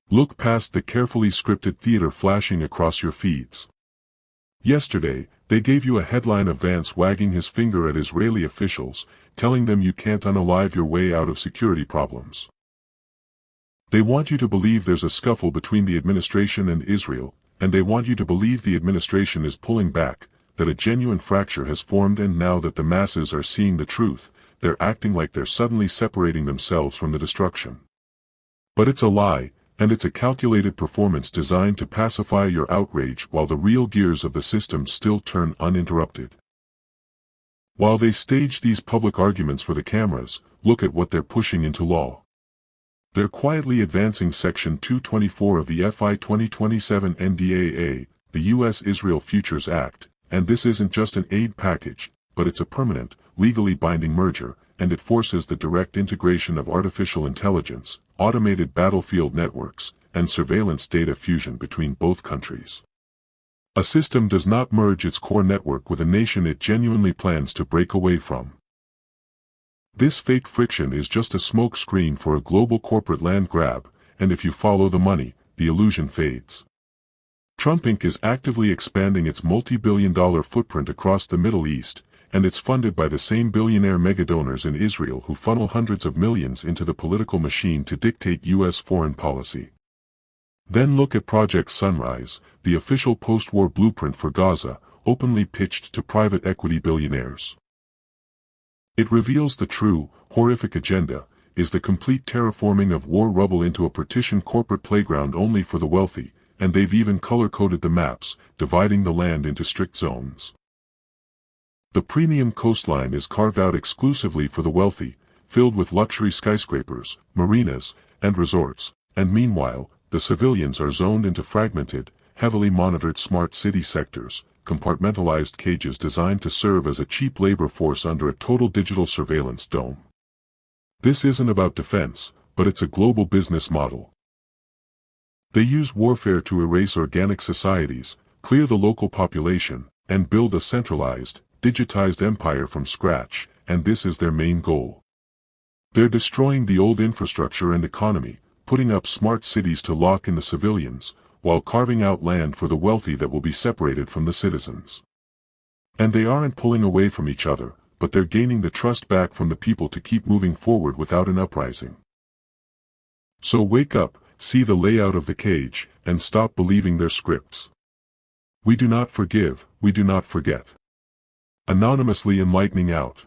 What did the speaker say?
Look past the carefully scripted theater flashing across your feeds. Yesterday, they gave you a headline of Vance wagging his finger at Israeli officials, telling them you can't unalive your way out of security problems. They want you to believe there's a scuffle between the administration and Israel, and they want you to believe the administration is pulling back, that a genuine fracture has formed, and now that the masses are seeing the truth, they're acting like they're suddenly separating themselves from the destruction. But it's a lie, and it's a calculated performance designed to pacify your outrage while the real gears of the system still turn uninterrupted. While they stage these public arguments for the cameras, look at what they're pushing into law. They're quietly advancing Section 224 of the FI 2027 NDAA, the U.S.-Israel Futures Act, and this isn't just an aid package, but it's a permanent, legally binding merger, and it forces the direct integration of artificial intelligence, automated battlefield networks, and surveillance data fusion between both countries. A system does not merge its core network with a nation it genuinely plans to break away from. This fake friction is just a smoke screen for a global corporate land grab, and if you follow the money, the illusion fades. Trump Inc. is actively expanding its multi-billion-dollar footprint across the Middle East, and it's funded by the same billionaire megadonors in Israel who funnel hundreds of millions into the political machine to dictate U.S. foreign policy. Then look at Project Sunrise, the official post-war blueprint for Gaza, openly pitched to private equity billionaires. It reveals the true, horrific agenda, is the complete terraforming of war rubble into a partitioned corporate playground only for the wealthy, and they've even color-coded the maps, dividing the land into strict zones. The premium coastline is carved out exclusively for the wealthy, filled with luxury skyscrapers, marinas, and resorts, and meanwhile, the civilians are zoned into fragmented, heavily monitored smart city sectors, compartmentalized cages designed to serve as a cheap labor force under a total digital surveillance dome. This isn't about defense, but it's a global business model. They use warfare to erase organic societies, clear the local population, and build a centralized, digitized empire from scratch, and this is their main goal. They're destroying the old infrastructure and economy, putting up smart cities to lock in the civilians, while carving out land for the wealthy that will be separated from the citizens. And they aren't pulling away from each other, but they're gaining the trust back from the people to keep moving forward without an uprising. So wake up, see the layout of the cage, and stop believing their scripts. We do not forgive, we do not forget. Anonymously Enlightening out.